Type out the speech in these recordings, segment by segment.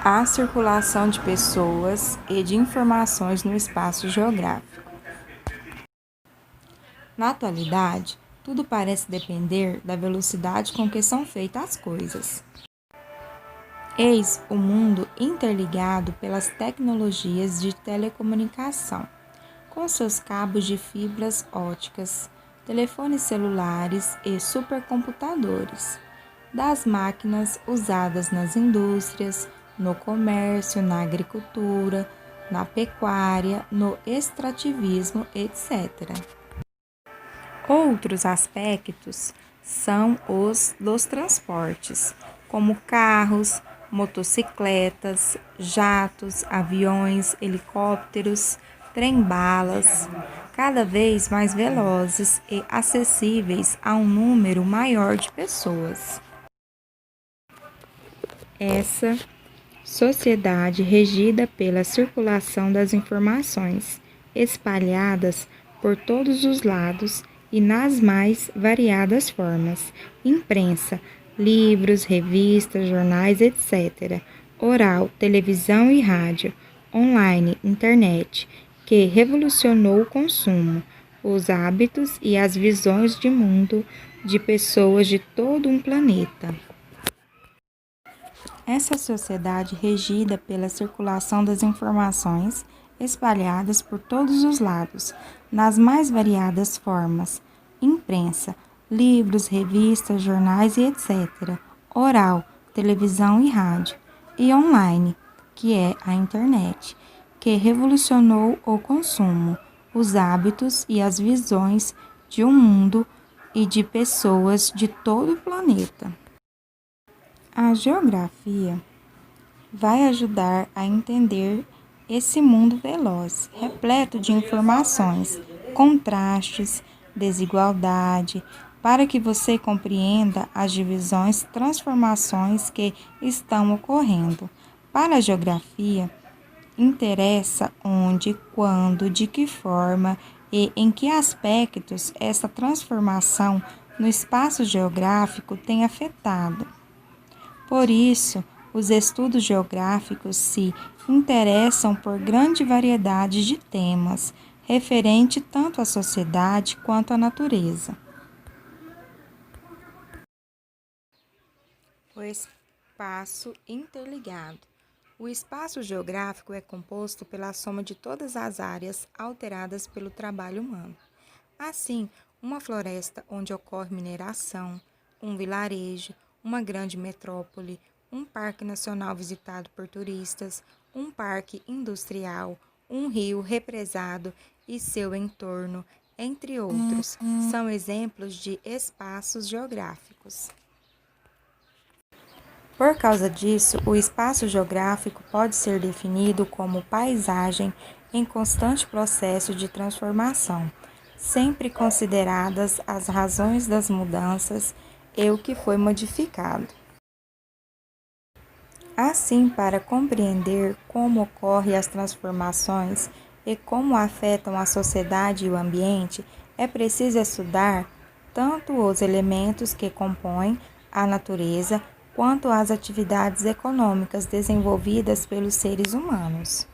A circulação de pessoas e de informações no espaço geográfico. Na atualidade, tudo parece depender da velocidade com que são feitas as coisas. Eis o mundo interligado pelas tecnologias de telecomunicação, com seus cabos de fibras óticas, telefones celulares e supercomputadores, das máquinas usadas nas indústrias, no comércio, na agricultura, na pecuária, no extrativismo, etc. Outros aspectos são os dos transportes, como carros, motocicletas, jatos, aviões, helicópteros, trem-balas, cada vez mais velozes e acessíveis a um número maior de pessoas. Essa sociedade regida pela circulação das informações, espalhadas por todos os lados e nas mais variadas formas: imprensa, livros, revistas, jornais, etc., oral, televisão e rádio, online, internet, que revolucionou o consumo, os hábitos e as visões de mundo de pessoas de todo um planeta. Essa sociedade regida pela circulação das informações espalhadas por todos os lados, nas mais variadas formas: imprensa, livros, revistas, jornais e etc., oral, televisão e rádio, e online, que é a internet, que revolucionou o consumo, os hábitos e as visões de um mundo e de pessoas de todo o planeta. A geografia vai ajudar a entender esse mundo veloz, repleto de informações, contrastes, desigualdade, para que você compreenda as divisões, transformações que estão ocorrendo. Para a geografia, interessa onde, quando, de que forma e em que aspectos essa transformação no espaço geográfico tem afetado. Por isso, os estudos geográficos se interessam por grande variedade de temas, referente tanto à sociedade quanto à natureza. O espaço interligado. O espaço geográfico é composto pela soma de todas as áreas alteradas pelo trabalho humano. Assim, uma floresta onde ocorre mineração, um vilarejo, uma grande metrópole, um parque nacional visitado por turistas, um parque industrial, um rio represado e seu entorno, entre outros, são exemplos de espaços geográficos. Por causa disso, o espaço geográfico pode ser definido como paisagem em constante processo de transformação, sempre consideradas as razões das mudanças e o que foi modificado. Assim, para compreender como ocorrem as transformações e como afetam a sociedade e o ambiente, é preciso estudar tanto os elementos que compõem a natureza, quanto as atividades econômicas desenvolvidas pelos seres humanos.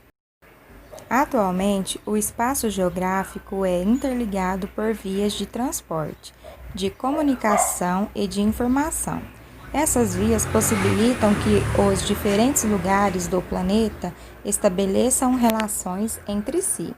Atualmente, o espaço geográfico é interligado por vias de transporte, de comunicação e de informação. Essas vias possibilitam que os diferentes lugares do planeta estabeleçam relações entre si.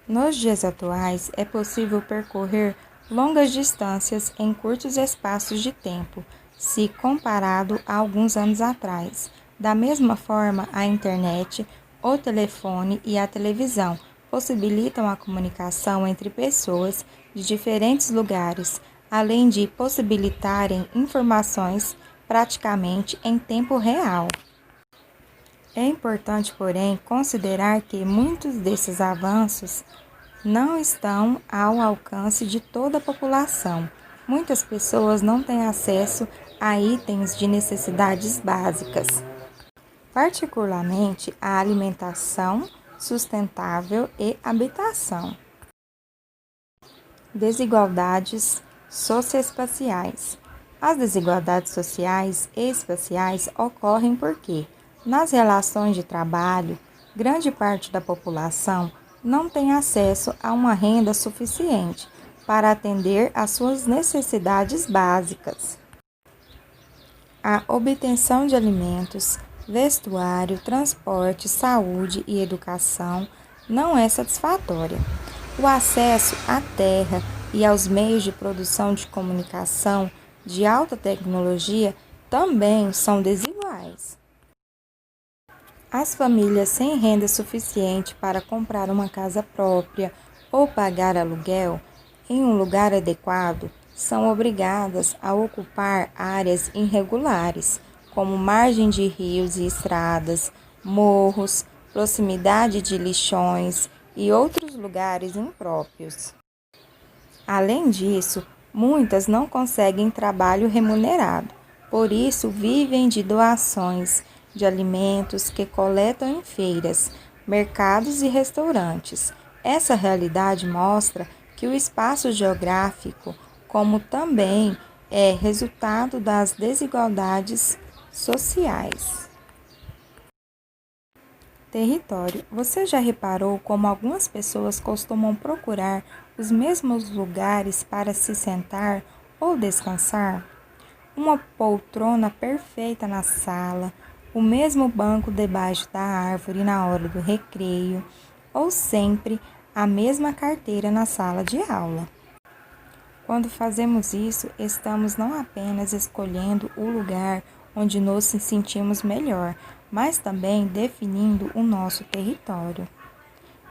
Nos dias atuais, é possível percorrer longas distâncias em curtos espaços de tempo, se comparado a alguns anos atrás. Da mesma forma, a internet, o telefone e a televisão possibilitam a comunicação entre pessoas de diferentes lugares, além de possibilitarem informações praticamente em tempo real. É importante, porém, considerar que muitos desses avanços não estão ao alcance de toda a população. Muitas pessoas não têm acesso a itens de necessidades básicas, particularmente a alimentação sustentável e habitação. Desigualdades socioespaciais. As desigualdades sociais e espaciais ocorrem porque, nas relações de trabalho, grande parte da população não tem acesso a uma renda suficiente para atender às suas necessidades básicas. A obtenção de alimentos, vestuário, transporte, saúde e educação não é satisfatória. O acesso à terra e aos meios de produção de comunicação de alta tecnologia também são desiguais. As famílias sem renda suficiente para comprar uma casa própria ou pagar aluguel em um lugar adequado são obrigadas a ocupar áreas irregulares, como margem de rios e estradas, morros, proximidade de lixões e outros lugares impróprios. Além disso, muitas não conseguem trabalho remunerado, por isso vivem de doações de alimentos que coletam em feiras, mercados e restaurantes. Essa realidade mostra que o espaço geográfico, como também é resultado das desigualdades sociais. Território. Você já reparou como algumas pessoas costumam procurar os mesmos lugares para se sentar ou descansar? Uma poltrona perfeita na sala, o mesmo banco debaixo da árvore na hora do recreio, ou sempre a mesma carteira na sala de aula. Quando fazemos isso, estamos não apenas escolhendo o lugar onde nos sentimos melhor, mas também definindo o nosso território.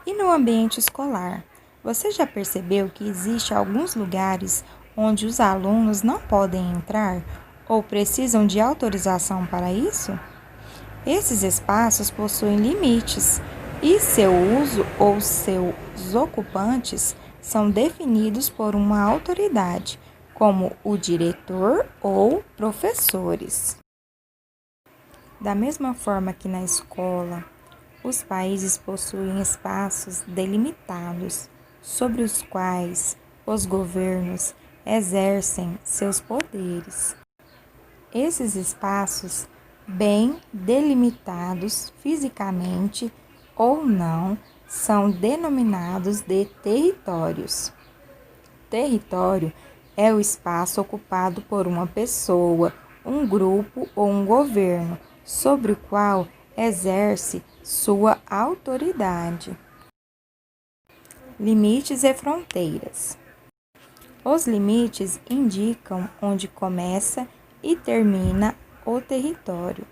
E no ambiente escolar, você já percebeu que existem alguns lugares onde os alunos não podem entrar ou precisam de autorização para isso? Esses espaços possuem limites e seu uso ou seus ocupantes são definidos por uma autoridade, como o diretor ou professores. Da mesma forma que na escola, os países possuem espaços delimitados sobre os quais os governos exercem seus poderes. Esses espaços, bem delimitados fisicamente ou não, são denominados de territórios. Território é o espaço ocupado por uma pessoa, um grupo ou um governo, sobre o qual exerce sua autoridade. Limites e fronteiras. Os limites indicam onde começa e termina o território.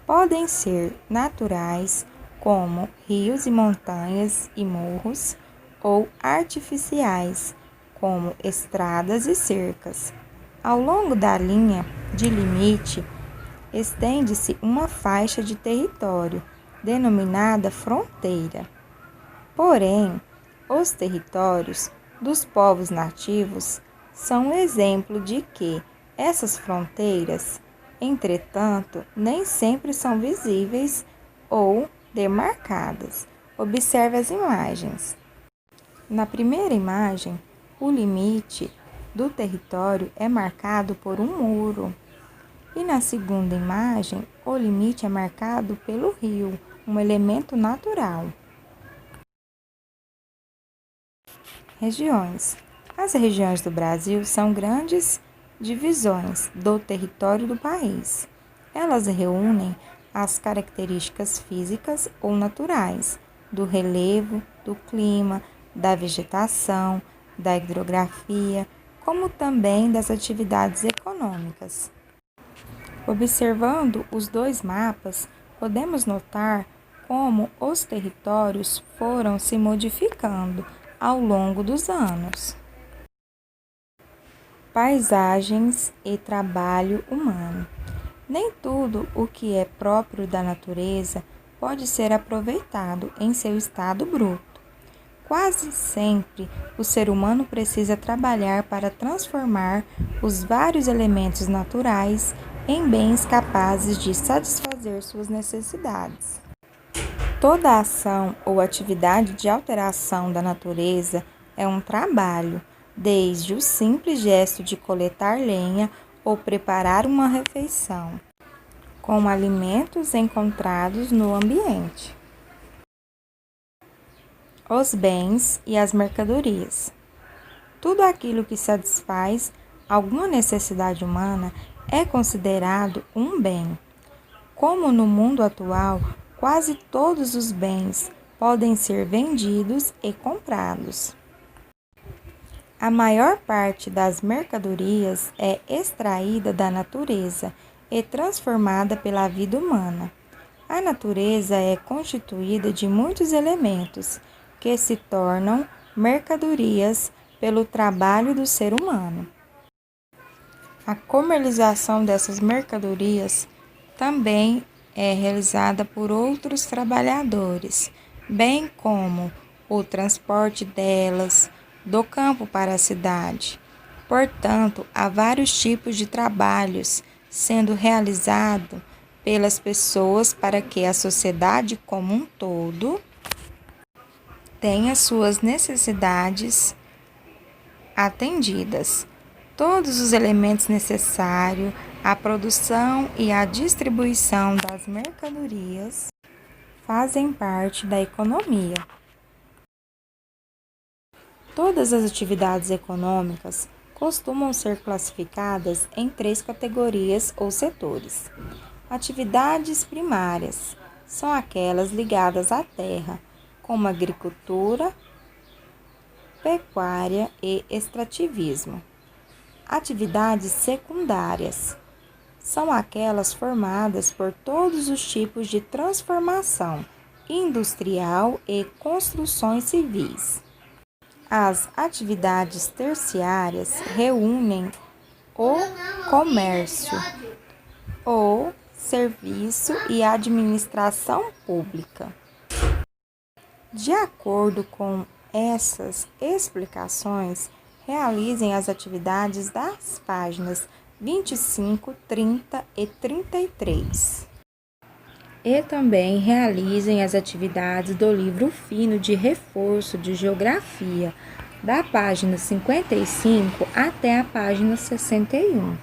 Podem ser naturais, como rios e montanhas e morros, ou artificiais, como estradas e cercas. Ao longo da linha de limite, estende-se uma faixa de território, denominada fronteira. Porém, os territórios dos povos nativos são um exemplo de que essas fronteiras, entretanto, nem sempre são visíveis ou demarcadas. Observe as imagens. Na primeira imagem, o limite do território é marcado por um muro. E na segunda imagem, o limite é marcado pelo rio, um elemento natural. Regiões. As regiões do Brasil são grandes divisões do território do país. Elas reúnem as características físicas ou naturais do relevo, do clima, da vegetação, da hidrografia, como também das atividades econômicas. Observando os dois mapas, podemos notar como os territórios foram se modificando ao longo dos anos. Paisagens e trabalho humano. Nem tudo o que é próprio da natureza pode ser aproveitado em seu estado bruto. Quase sempre, o ser humano precisa trabalhar para transformar os vários elementos naturais em bens capazes de satisfazer suas necessidades. Toda ação ou atividade de alteração da natureza é um trabalho, desde o simples gesto de coletar lenha ou preparar uma refeição, com alimentos encontrados no ambiente. Os bens e as mercadorias. Tudo aquilo que satisfaz alguma necessidade humana é considerado um bem. Como no mundo atual, quase todos os bens podem ser vendidos e comprados. A maior parte das mercadorias é extraída da natureza e transformada pela vida humana. A natureza é constituída de muitos elementos que se tornam mercadorias pelo trabalho do ser humano. A comercialização dessas mercadorias também é realizada por outros trabalhadores, bem como o transporte delas do campo para a cidade. Portanto, há vários tipos de trabalhos sendo realizados pelas pessoas para que a sociedade como um todo tenha suas necessidades atendidas. Todos os elementos necessários à produção e à distribuição das mercadorias fazem parte da economia. Todas as atividades econômicas costumam ser classificadas em 3 categorias ou setores. Atividades primárias são aquelas ligadas à terra, como agricultura, pecuária e extrativismo. Atividades secundárias são aquelas formadas por todos os tipos de transformação industrial e construções civis. As atividades terciárias reúnem o comércio, o serviço e a administração pública. De acordo com essas explicações, realizem as atividades das páginas 25, 30 e 33. E também realizem as atividades do livro fino de reforço de geografia, da página 55 até a página 61.